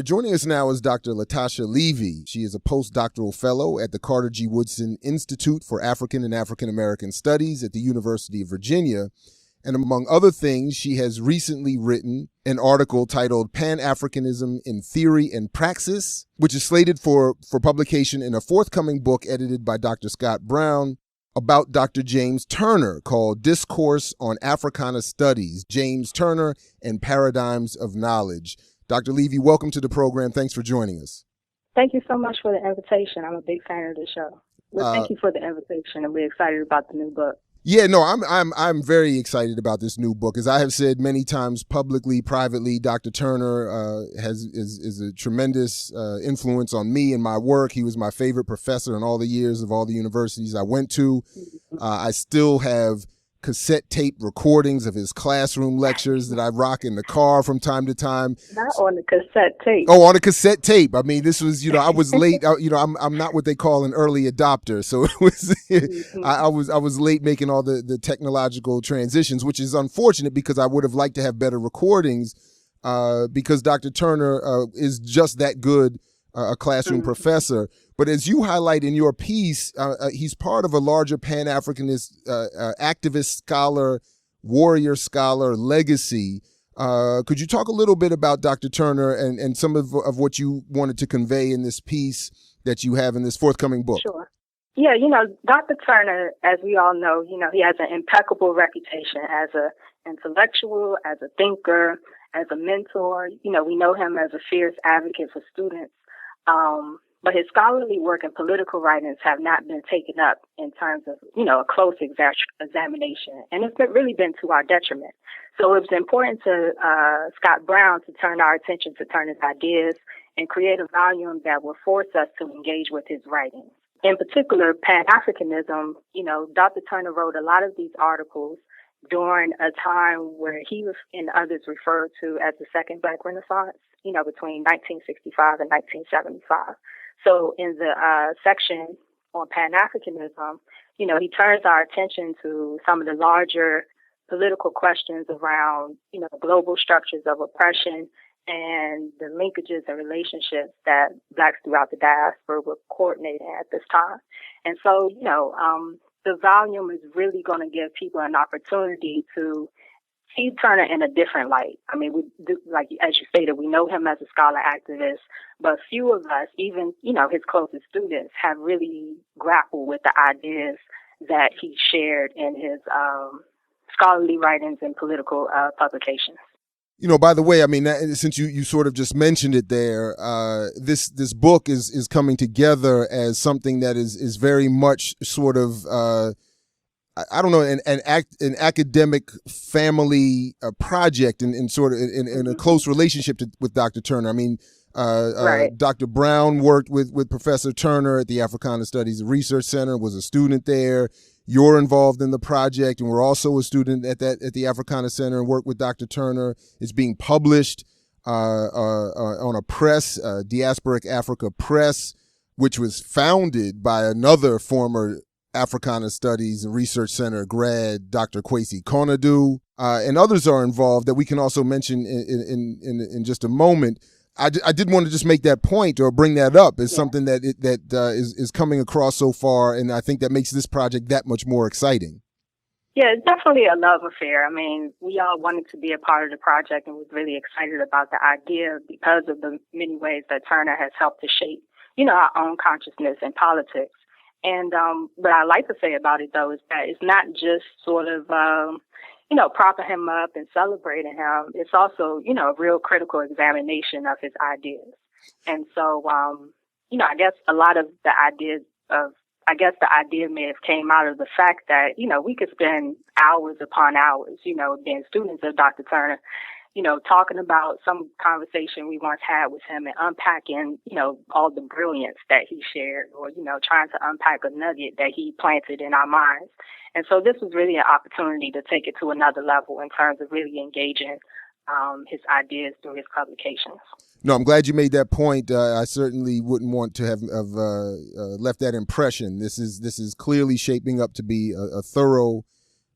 Joining us now is Dr. LaTasha Levy. She is a postdoctoral fellow at the Carter G. Woodson Institute for African and African American Studies at the University of Virginia. And among other things, she has recently written an article titled Pan-Africanism in Theory and Praxis, which is slated for publication in a forthcoming book edited by Dr. Scott Brown about Dr. James Turner called Discourse on Africana Studies, James Turner and Paradigms of Knowledge. Dr. Levy, welcome to the program. Thanks for joining us. Thank you so much for the invitation. I'm a big fan of the show. Well, thank you for the invitation, and we're excited about the new book. Yeah, no, I'm very excited about this new book. As I have said many times publicly, privately, Dr. Turner is a tremendous influence on me and my work. He was my favorite professor in all the years of all the universities I went to. I still have cassette tape recordings of his classroom lectures that I rock in the car from time to time. Not on the cassette tape. Oh, on a cassette tape. I mean, this was, I was late. I'm not what they call an early adopter, so it was. I was late making all the technological transitions, which is unfortunate because I would have liked to have better recordings, because Dr. Turner is just that good a classroom professor. But as you highlight in your piece, he's part of a larger Pan-Africanist activist scholar, warrior scholar legacy. Could you talk a little bit about Dr. Turner and some of what you wanted to convey in this piece that you have in this forthcoming book? Sure. Yeah, Dr. Turner, as we all know, he has an impeccable reputation as an intellectual, as a thinker, as a mentor. We know him as a fierce advocate for students. But his scholarly work and political writings have not been taken up in terms of, a close examination. And it's really been to our detriment. So it was important to Scott Brown to turn our attention to Turner's ideas and create a volume that will force us to engage with his writings. In particular, Pan-Africanism, Dr. Turner wrote a lot of these articles during a time where he and others referred to as the Second Black Renaissance, between 1965 and 1975. So in the section on Pan-Africanism, he turns our attention to some of the larger political questions around, global structures of oppression and the linkages and relationships that Blacks throughout the diaspora were coordinating at this time. And so, the volume is really going to give people an opportunity to see Turner in a different light. I mean, we do, like as you stated, we know him as a scholar activist, but few of us, even, his closest students, have really grappled with the ideas that he shared in his scholarly writings and political publications. By the way, I mean, since you sort of just mentioned it there, this book is coming together as something that is very much sort of I don't know, an academic family project and sort of in a close relationship with Dr. Turner. I mean, right. Dr. Brown worked with Professor Turner at the Africana Studies Research Center, was a student there. You're involved in the project, and we're also a student at the Africana Center and work with Dr. Turner. It's being published on a press, Diasporic Africa Press, which was founded by another former Africana Studies and Research Center grad, Dr. Kwesi Konadu, and others are involved that we can also mention in just a moment. I did want to just make that point or bring that up as something that is coming across so far, and I think that makes this project that much more exciting. Yeah, it's definitely a love affair. I mean, we all wanted to be a part of the project and was really excited about the idea because of the many ways that Turner has helped to shape, our own consciousness and politics. And what I like to say about it, though, is that it's not just sort of, propping him up and celebrating him. It's also, a real critical examination of his ideas. And so, I guess a lot of the idea may have came out of the fact that, we could spend hours upon hours, being students of Dr. Turner, talking about some conversation we once had with him and unpacking, all the brilliance that he shared or, trying to unpack a nugget that he planted in our minds. And so this was really an opportunity to take it to another level in terms of really engaging his ideas through his publications. No, I'm glad you made that point. I certainly wouldn't want to have left that impression. This is clearly shaping up to be a thorough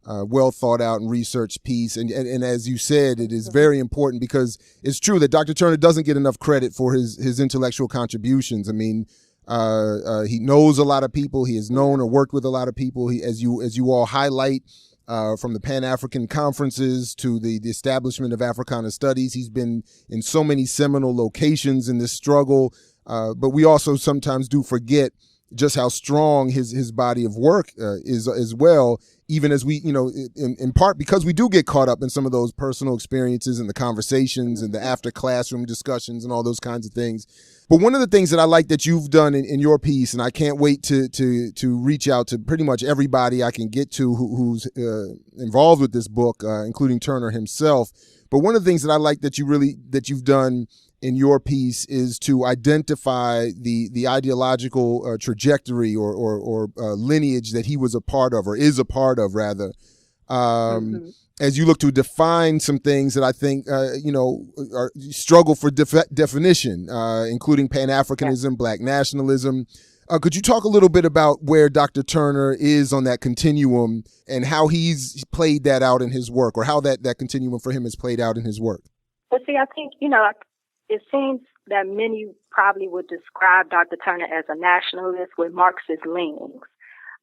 well thought out and researched piece. And as you said, it is very important because it's true that Dr. Turner doesn't get enough credit for his intellectual contributions. I mean, he knows a lot of people. He has known or worked with a lot of people. As you all highlight, from the Pan-African conferences to the establishment of Africana Studies, he's been in so many seminal locations in this struggle. But we also sometimes do forget just how strong his body of work is as well, even as we, in part because we do get caught up in some of those personal experiences and the conversations and the after classroom discussions and all those kinds of things. But one of the things that I like that you've done in your piece, and I can't wait to reach out to pretty much everybody I can get to who's involved with this book, including Turner himself. But one of the things that I like that you've done in your piece is to identify the ideological trajectory or lineage that he was a part of, or is a part of rather, as you look to define some things that I think struggle for definition, including Pan-Africanism, Black nationalism. Could you talk a little bit about where Dr. Turner is on that continuum and how he's played that out in his work, or how that continuum for him has played out in his work? Well, see, I think, it seems that many probably would describe Dr. Turner as a nationalist with Marxist leanings.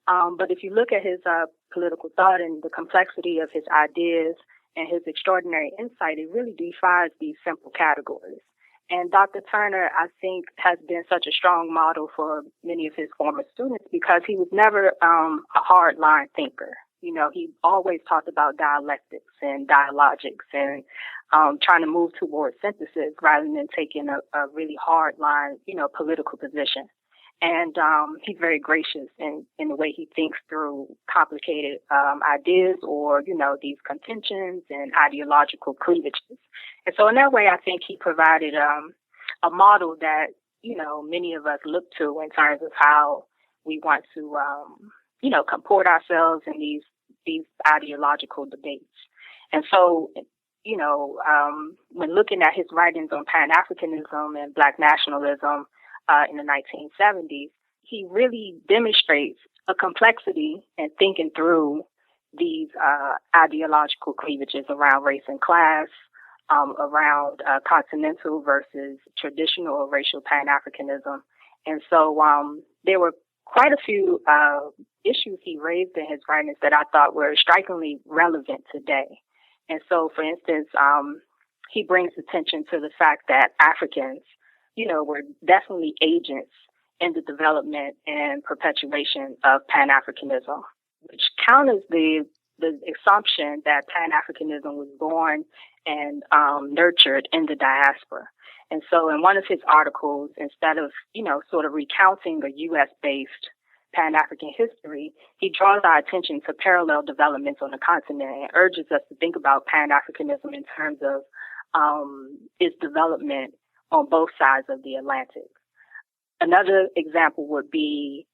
But if you look at his political thought and the complexity of his ideas and his extraordinary insight, it really defies these simple categories. And Dr. Turner, I think, has been such a strong model for many of his former students because he was never a hard-line thinker. He always talked about dialectics and dialogics and trying to move towards synthesis rather than taking a really hard-line, political position. And he's very gracious in the way he thinks through complicated ideas or, these contentions and ideological cleavages. And so in that way, I think he provided a model that, many of us look to in terms of how we want to, comport ourselves in these ideological debates. And so, when looking at his writings on Pan-Africanism and Black nationalism, in the 1970s, he really demonstrates a complexity in thinking through these ideological cleavages around race and class, around continental versus traditional racial Pan-Africanism. And so there were quite a few issues he raised in his writings that I thought were strikingly relevant today. And so, for instance, he brings attention to the fact that Africans were definitely agents in the development and perpetuation of Pan-Africanism, which counters the assumption that Pan-Africanism was born and nurtured in the diaspora. And so in one of his articles, instead of, sort of recounting a U.S.-based Pan-African history, he draws our attention to parallel developments on the continent and urges us to think about Pan-Africanism in terms of its development on both sides of the Atlantic. Another example would be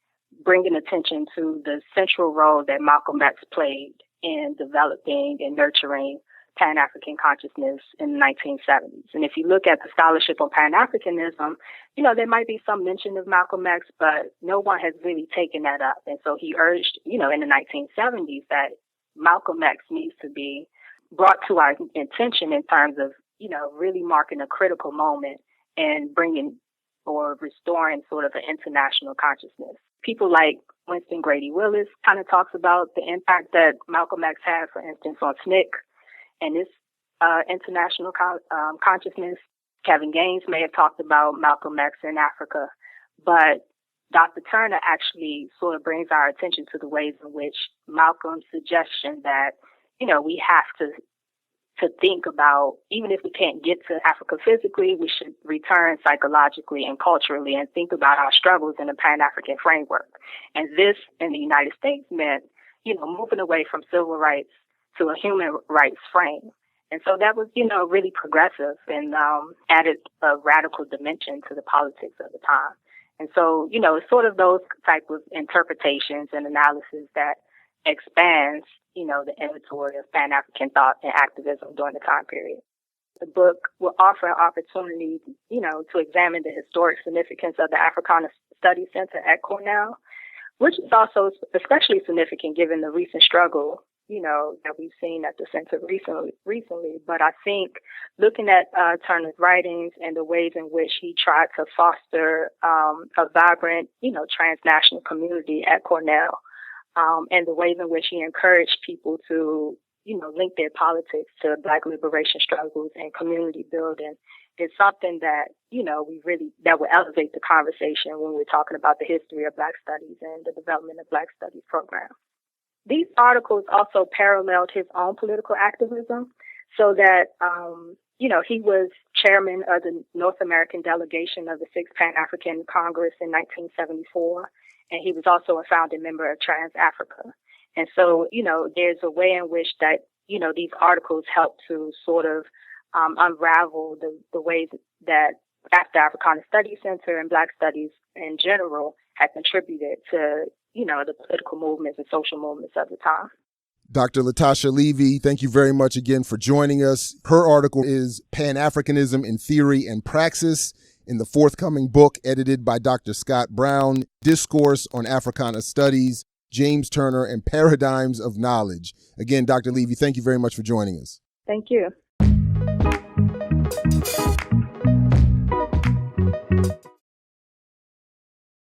bringing attention to the central role that Malcolm X played in developing and nurturing Pan-African consciousness in the 1970s. And if you look at the scholarship on Pan-Africanism, there might be some mention of Malcolm X, but no one has really taken that up. And so he urged, in the 1970s that Malcolm X needs to be brought to our attention in terms of, really marking a critical moment and bringing or restoring sort of an international consciousness. People like Winston Grady Willis kind of talks about the impact that Malcolm X had, for instance, on SNCC and its international consciousness. Kevin Gaines may have talked about Malcolm X in Africa, but Dr. Turner actually sort of brings our attention to the ways in which Malcolm's suggestion that, we have to think about, even if we can't get to Africa physically, we should return psychologically and culturally and think about our struggles in a Pan-African framework. And this in the United States meant, moving away from civil rights to a human rights frame. And so that was, really progressive and added a radical dimension to the politics of the time. And so, it's sort of those type of interpretations and analysis that expands, the inventory of Pan-African thought and activism during the time period. The book will offer an opportunity, to examine the historic significance of the Africana Studies Center at Cornell, which is also especially significant given the recent struggle, that we've seen at the center recently. But I think looking at Turner's writings and the ways in which he tried to foster a vibrant, transnational community at Cornell, and the ways in which he encouraged people to, link their politics to Black liberation struggles and community building is something that, that will elevate the conversation when we're talking about the history of Black studies and the development of Black studies programs. These articles also paralleled his own political activism, so that, he was chairman of the North American delegation of the Sixth Pan-African Congress in 1974, and he was also a founding member of Trans-Africa. And so, there's a way in which that, these articles help to sort of unravel the ways that the Africana Studies Center and Black studies in general have contributed to, the political movements and social movements of the time. Dr. LaTasha Levy, thank you very much again for joining us. Her article is Pan-Africanism in Theory and Praxis in the forthcoming book edited by Dr. Scott Brown, Discourse on Africana Studies, James Turner, and Paradigms of Knowledge. Again, Dr. Levy, thank you very much for joining us. Thank you.